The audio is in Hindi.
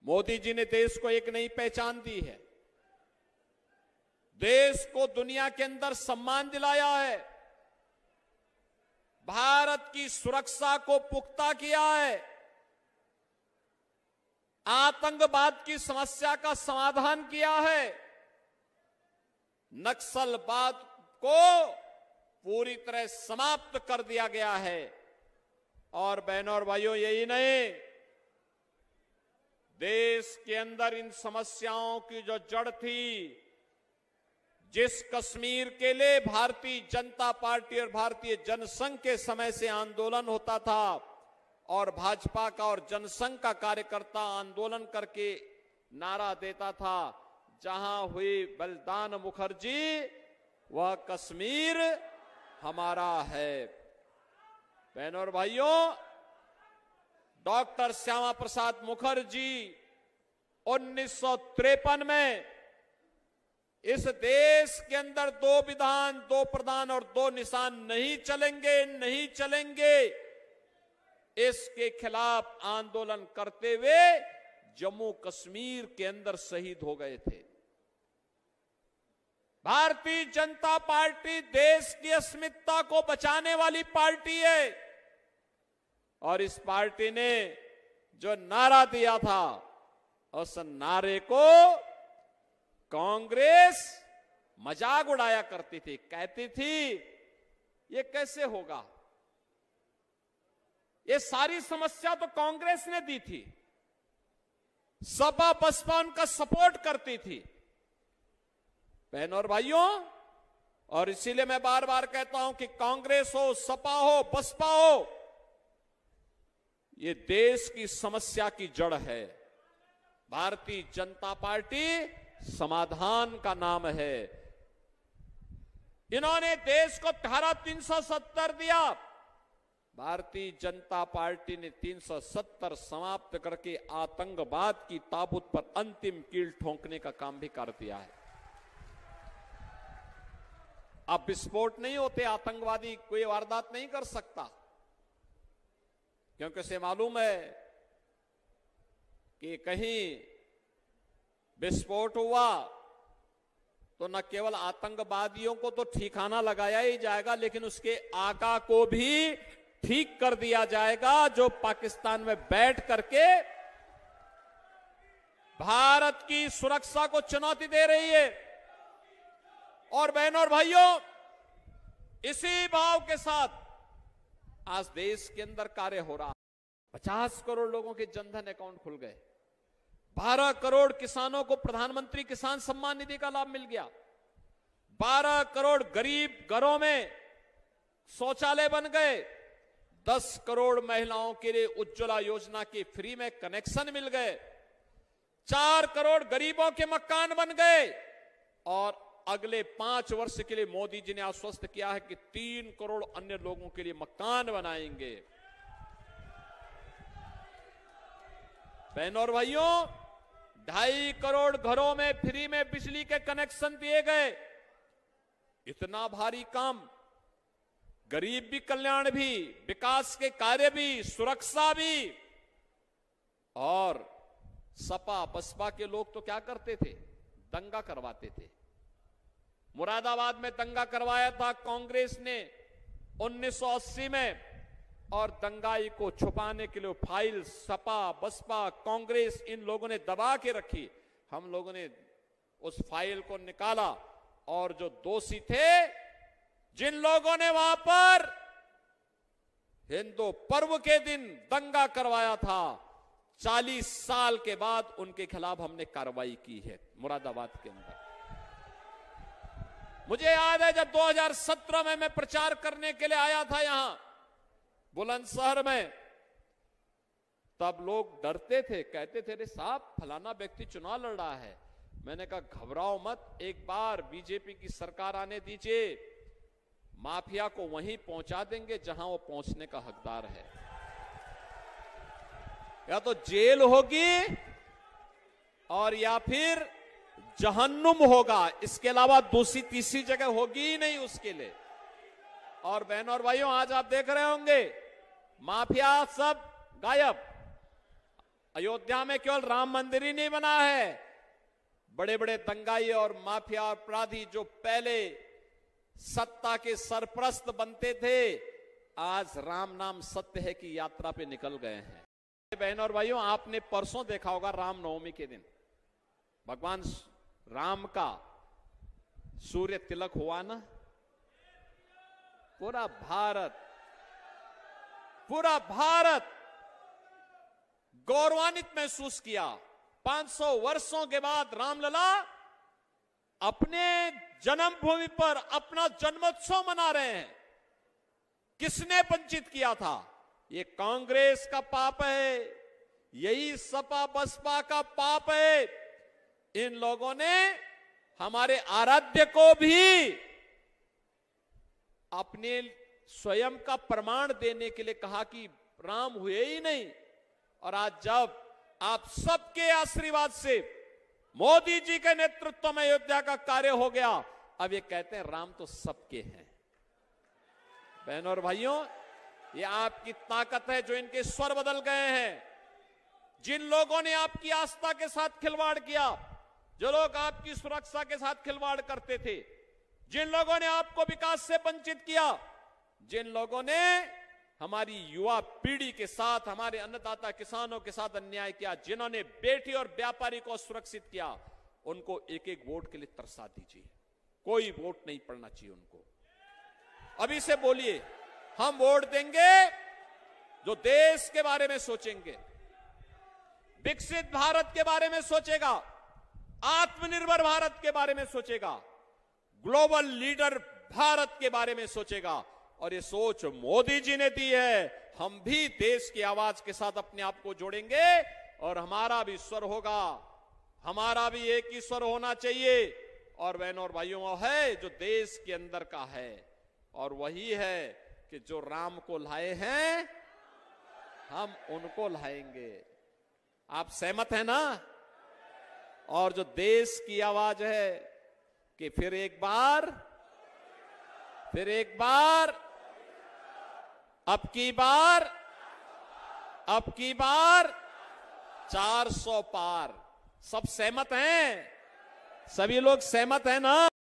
मोदी जी ने देश को एक नई पहचान दी है, देश को दुनिया के अंदर सम्मान दिलाया है, भारत की सुरक्षा को पुख्ता किया है, आतंकवाद की समस्या का समाधान किया है, नक्सलवाद को पूरी तरह समाप्त कर दिया गया है। और बहनों और भाइयों, यही नहीं, देश के अंदर इन समस्याओं की जो जड़ थी, जिस कश्मीर के लिए भारतीय जनता पार्टी और भारतीय जनसंघ के समय से आंदोलन होता था और भाजपा का और जनसंघ का कार्यकर्ता आंदोलन करके नारा देता था, जहां हुई बलिदान मुखर्जी वह कश्मीर हमारा है। बहनों और भाइयों, डॉक्टर श्यामा प्रसाद मुखर्जी 1953 में इस देश के अंदर 2 विधान, 2 प्रधान और 2 निशान नहीं चलेंगे, नहीं चलेंगे, इसके खिलाफ आंदोलन करते हुए जम्मू कश्मीर के अंदर शहीद हो गए थे। भारतीय जनता पार्टी देश की अस्मिता को बचाने वाली पार्टी है और इस पार्टी ने जो नारा दिया था, उस नारे को कांग्रेस मजाक उड़ाया करती थी, कहती थी ये कैसे होगा, ये सारी समस्या तो कांग्रेस ने दी थी, सपा बसपा उनका सपोर्ट करती थी। बहनों और भाइयों, और इसीलिए मैं बार बार कहता हूं कि कांग्रेस हो, सपा हो, बसपा हो, ये देश की समस्या की जड़ है। भारतीय जनता पार्टी समाधान का नाम है। इन्होंने देश को धारा 370 दिया, भारतीय जनता पार्टी ने 370 समाप्त करके आतंकवाद की ताबूत पर अंतिम कील ठोंकने का काम भी कर दिया है। अब विस्फोट नहीं होते, आतंकवादी कोई वारदात नहीं कर सकता, क्योंकि उसे मालूम है कि कहीं विस्फोट हुआ तो न केवल आतंकवादियों को तो ठिकाना लगाया ही जाएगा, लेकिन उसके आका को भी ठीक कर दिया जाएगा, जो पाकिस्तान में बैठ करके भारत की सुरक्षा को चुनौती दे रही है। और बहनों और भाइयों, इसी भाव के साथ आज देश के अंदर कार्य हो रहा। 50 करोड़ लोगों के जनधन अकाउंट खुल गए, 12 करोड़ किसानों को प्रधानमंत्री किसान सम्मान निधि का लाभ मिल गया, 12 करोड़ गरीब घरों में शौचालय बन गए, 10 करोड़ महिलाओं के लिए उज्ज्वला योजना के फ्री में कनेक्शन मिल गए, 4 करोड़ गरीबों के मकान बन गए और अगले 5 वर्ष के लिए मोदी जी ने आश्वस्त किया है कि 3 करोड़ अन्य लोगों के लिए मकान बनाएंगे। बहनों और भाइयों, 2.5 करोड़ घरों में फ्री में बिजली के कनेक्शन दिए गए। इतना भारी काम, गरीब भी कल्याण भी, विकास के कार्य भी, सुरक्षा भी। और सपा बसपा के लोग तो क्या करते थे, दंगा करवाते थे। मुरादाबाद में दंगा करवाया था कांग्रेस ने 1980 में, और दंगाई को छुपाने के लिए फाइल सपा बसपा कांग्रेस इन लोगों ने दबा के रखी। हम लोगों ने उस फाइल को निकाला और जो दोषी थे, जिन लोगों ने वहां पर हिंदू पर्व के दिन दंगा करवाया था, 40 साल के बाद उनके खिलाफ हमने कार्रवाई की है मुरादाबाद के अंदर। मुझे याद है जब 2017 में मैं प्रचार करने के लिए आया था यहां बुलंदशहर में, तब लोग डरते थे, कहते थे अरे साहब फलाना व्यक्ति चुनाव लड़ रहा है। मैंने कहा घबराओ मत, एक बार बीजेपी की सरकार आने दीजिए, माफिया को वहीं पहुंचा देंगे जहां वो पहुंचने का हकदार है। या तो जेल होगी और या फिर जहन्नुम होगा, इसके अलावा दूसरी तीसरी जगह होगी ही नहीं उसके लिए। और बहनों और भाइयों, आज आप देख रहे होंगे माफिया सब गायब। अयोध्या में केवल राम मंदिर ही नहीं बना है, बड़े बड़े दंगाई और माफिया और अपराधी जो पहले सत्ता के सरप्रस्त बनते थे, आज राम नाम सत्य है की यात्रा पे निकल गए हैं। बहनों और भाइयों, आपने परसों देखा होगा रामनवमी के दिन भगवान राम का सूर्य तिलक हुआ ना, पूरा भारत गौरवान्वित महसूस किया। 500 वर्षों के बाद रामलला अपने जन्मभूमि पर अपना जन्मोत्सव मना रहे हैं। किसने वंचित किया था? ये कांग्रेस का पाप है, यही सपा बसपा का पाप है। इन लोगों ने हमारे आराध्य को भी अपने स्वयं का प्रमाण देने के लिए कहा कि राम हुए ही नहीं। और आज जब आप सबके आशीर्वाद से मोदी जी के नेतृत्व में अयोध्या का कार्य हो गया, अब ये कहते हैं राम तो सबके हैं। बहनों और भाइयों, ये आपकी ताकत है जो इनके स्वर बदल गए हैं। जिन लोगों ने आपकी आस्था के साथ खिलवाड़ किया, जो लोग आपकी सुरक्षा के साथ खिलवाड़ करते थे, जिन लोगों ने आपको विकास से वंचित किया, जिन लोगों ने हमारी युवा पीढ़ी के साथ, हमारे अन्नदाता किसानों के साथ अन्याय किया, जिन्होंने बेटी और व्यापारी को सुरक्षित किया, उनको एक एक वोट के लिए तरसा दीजिए। कोई वोट नहीं पड़ना चाहिए उनको। अभी से बोलिए, हम वोट देंगे जो देश के बारे में सोचेंगे, विकसित भारत के बारे में सोचेगा, आत्मनिर्भर भारत के बारे में सोचेगा, ग्लोबल लीडर भारत के बारे में सोचेगा। और ये सोच मोदी जी ने दी है। हम भी देश की आवाज के साथ अपने आप को जोड़ेंगे और हमारा भी स्वर होगा, हमारा भी एक ही स्वर होना चाहिए। और बहनों और भाइयों, वो है जो देश के अंदर का है, और वही है कि जो राम को लाए हैं हम उनको लाएंगे। आप सहमत हैं ना? और जो देश की आवाज है कि फिर एक बार अब की बार 400 पार। सब सहमत हैं? सभी लोग सहमत हैं ना?